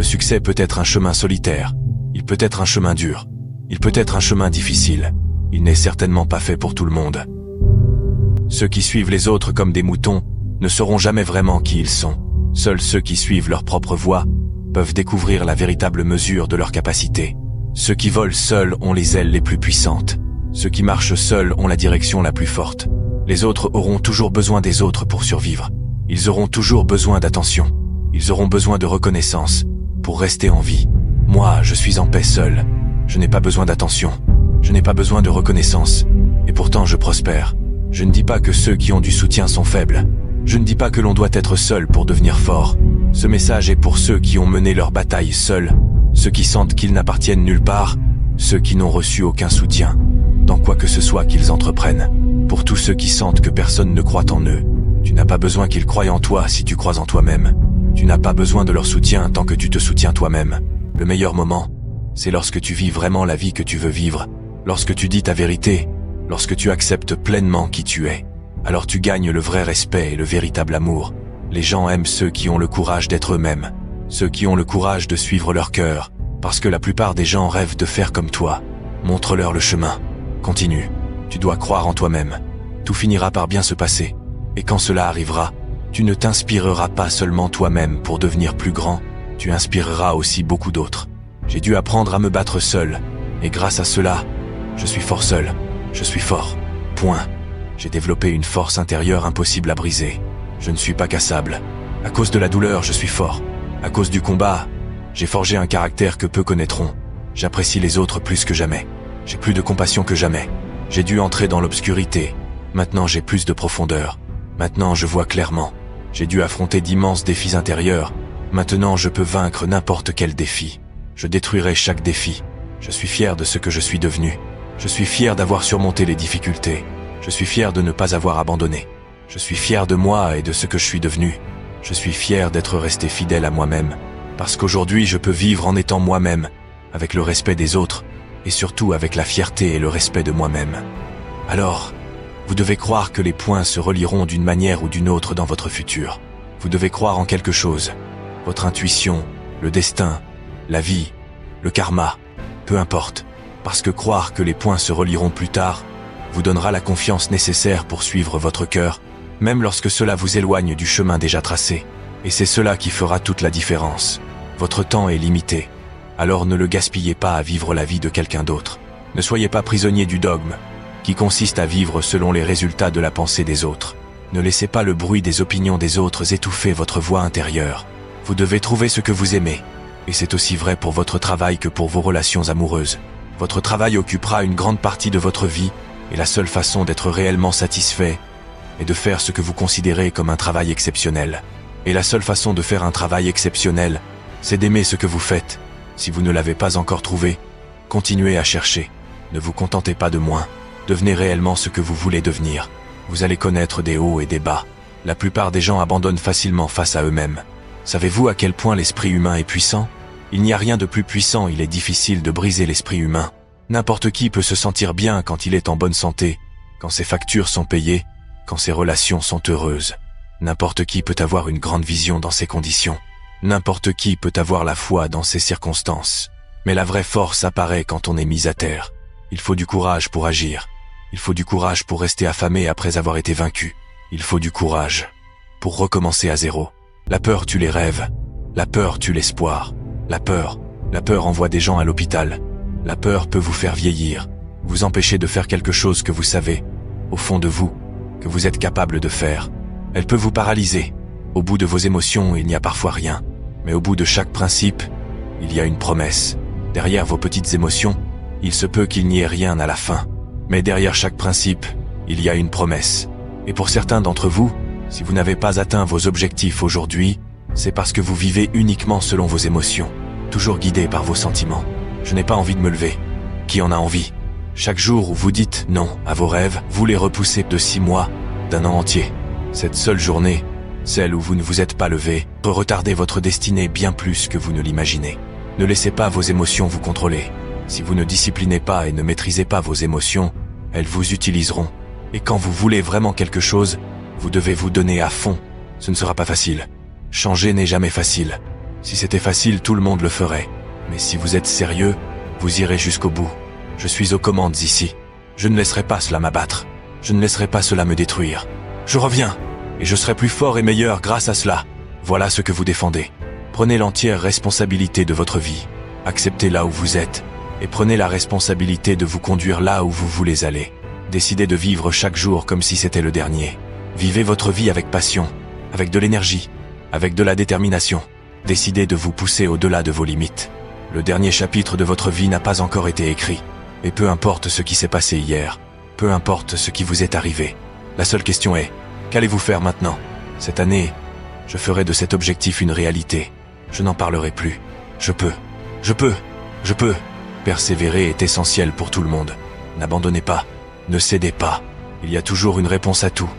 succès peut être un chemin solitaire. Il peut être un chemin dur. Il peut être un chemin difficile. Il n'est certainement pas fait pour tout le monde. Ceux qui suivent les autres comme des moutons ne sauront jamais vraiment qui ils sont. Seuls ceux qui suivent leur propre voie peuvent découvrir la véritable mesure de leurs capacités. Ceux qui volent seuls ont les ailes les plus puissantes. Ceux qui marchent seuls ont la direction la plus forte. Les autres auront toujours besoin des autres pour survivre. Ils auront toujours besoin d'attention. Ils auront besoin de reconnaissance pour rester en vie. Moi, je suis en paix seul. Je n'ai pas besoin d'attention. Je n'ai pas besoin de reconnaissance. Et pourtant, je prospère. Je ne dis pas que ceux qui ont du soutien sont faibles. Je ne dis pas que l'on doit être seul pour devenir fort. Ce message est pour ceux qui ont mené leur bataille seuls, ceux qui sentent qu'ils n'appartiennent nulle part, ceux qui n'ont reçu aucun soutien, dans quoi que ce soit qu'ils entreprennent. Pour tous ceux qui sentent que personne ne croit en eux, tu n'as pas besoin qu'ils croient en toi si tu crois en toi-même. Tu n'as pas besoin de leur soutien tant que tu te soutiens toi-même. Le meilleur moment, c'est lorsque tu vis vraiment la vie que tu veux vivre, lorsque tu dis ta vérité, lorsque tu acceptes pleinement qui tu es. Alors tu gagnes le vrai respect et le véritable amour. Les gens aiment ceux qui ont le courage d'être eux-mêmes, ceux qui ont le courage de suivre leur cœur, parce que la plupart des gens rêvent de faire comme toi. Montre-leur le chemin. Continue. Tu dois croire en toi-même. Tout finira par bien se passer. Et quand cela arrivera, tu ne t'inspireras pas seulement toi-même pour devenir plus grand, tu inspireras aussi beaucoup d'autres. J'ai dû apprendre à me battre seul, et grâce à cela, je suis fort seul. Je suis fort. Point. J'ai développé une force intérieure impossible à briser. Je ne suis pas cassable. À cause de la douleur, je suis fort. À cause du combat, j'ai forgé un caractère que peu connaîtront. J'apprécie les autres plus que jamais. J'ai plus de compassion que jamais. J'ai dû entrer dans l'obscurité. Maintenant, j'ai plus de profondeur. Maintenant, je vois clairement. J'ai dû affronter d'immenses défis intérieurs. Maintenant, je peux vaincre n'importe quel défi. Je détruirai chaque défi. Je suis fier de ce que je suis devenu. Je suis fier d'avoir surmonté les difficultés. Je suis fier de ne pas avoir abandonné. Je suis fier de moi et de ce que je suis devenu. Je suis fier d'être resté fidèle à moi-même. Parce qu'aujourd'hui, je peux vivre en étant moi-même, avec le respect des autres, et surtout avec la fierté et le respect de moi-même. Alors, vous devez croire que les points se relieront d'une manière ou d'une autre dans votre futur. Vous devez croire en quelque chose. Votre intuition, le destin, la vie, le karma, peu importe. Parce que croire que les points se relieront plus tard vous donnera la confiance nécessaire pour suivre votre cœur, même lorsque cela vous éloigne du chemin déjà tracé. Et c'est cela qui fera toute la différence. Votre temps est limité. Alors ne le gaspillez pas à vivre la vie de quelqu'un d'autre. Ne soyez pas prisonnier du dogme, qui consiste à vivre selon les résultats de la pensée des autres. Ne laissez pas le bruit des opinions des autres étouffer votre voix intérieure. Vous devez trouver ce que vous aimez. Et c'est aussi vrai pour votre travail que pour vos relations amoureuses. Votre travail occupera une grande partie de votre vie, et la seule façon d'être réellement satisfait est de faire ce que vous considérez comme un travail exceptionnel. Et la seule façon de faire un travail exceptionnel, c'est d'aimer ce que vous faites. Si vous ne l'avez pas encore trouvé, continuez à chercher. Ne vous contentez pas de moins. Devenez réellement ce que vous voulez devenir. Vous allez connaître des hauts et des bas. La plupart des gens abandonnent facilement face à eux-mêmes. Savez-vous à quel point l'esprit humain est puissant ? Il n'y a rien de plus puissant, il est difficile de briser l'esprit humain. N'importe qui peut se sentir bien quand il est en bonne santé, quand ses factures sont payées, quand ses relations sont heureuses. N'importe qui peut avoir une grande vision dans ces conditions. N'importe qui peut avoir la foi dans ces circonstances. Mais la vraie force apparaît quand on est mis à terre. Il faut du courage pour agir. Il faut du courage pour rester affamé après avoir été vaincu. Il faut du courage pour recommencer à zéro. La peur tue les rêves. La peur tue l'espoir. La peur envoie des gens à l'hôpital. La peur peut vous faire vieillir, vous empêcher de faire quelque chose que vous savez, au fond de vous, que vous êtes capable de faire. Elle peut vous paralyser. Au bout de vos émotions, il n'y a parfois rien. Mais au bout de chaque principe, il y a une promesse. Derrière vos petites émotions, il se peut qu'il n'y ait rien à la fin. Mais derrière chaque principe, il y a une promesse. Et pour certains d'entre vous, si vous n'avez pas atteint vos objectifs aujourd'hui, c'est parce que vous vivez uniquement selon vos émotions, toujours guidé par vos sentiments. Je n'ai pas envie de me lever. Qui en a envie ? Chaque jour où vous dites non à vos rêves, vous les repoussez de 6 mois, d'un an entier. Cette seule journée, celle où vous ne vous êtes pas levé, peut retarder votre destinée bien plus que vous ne l'imaginez. Ne laissez pas vos émotions vous contrôler. Si vous ne disciplinez pas et ne maîtrisez pas vos émotions, elles vous utiliseront. Et quand vous voulez vraiment quelque chose, vous devez vous donner à fond. Ce ne sera pas facile. Changer n'est jamais facile. Si c'était facile, tout le monde le ferait. Mais si vous êtes sérieux, vous irez jusqu'au bout. Je suis aux commandes ici. Je ne laisserai pas cela m'abattre. Je ne laisserai pas cela me détruire. Je reviens, et je serai plus fort et meilleur grâce à cela. Voilà ce que vous défendez. Prenez l'entière responsabilité de votre vie. Acceptez là où vous êtes, et prenez la responsabilité de vous conduire là où vous voulez aller. Décidez de vivre chaque jour comme si c'était le dernier. Vivez votre vie avec passion, avec de l'énergie, avec de la détermination. Décidez de vous pousser au-delà de vos limites. Le dernier chapitre de votre vie n'a pas encore été écrit. Et peu importe ce qui s'est passé hier, peu importe ce qui vous est arrivé, la seule question est, qu'allez-vous faire maintenant? Cette année, je ferai de cet objectif une réalité. Je n'en parlerai plus. Je peux. Persévérer est essentiel pour tout le monde. N'abandonnez pas. Ne cédez pas. Il y a toujours une réponse à tout.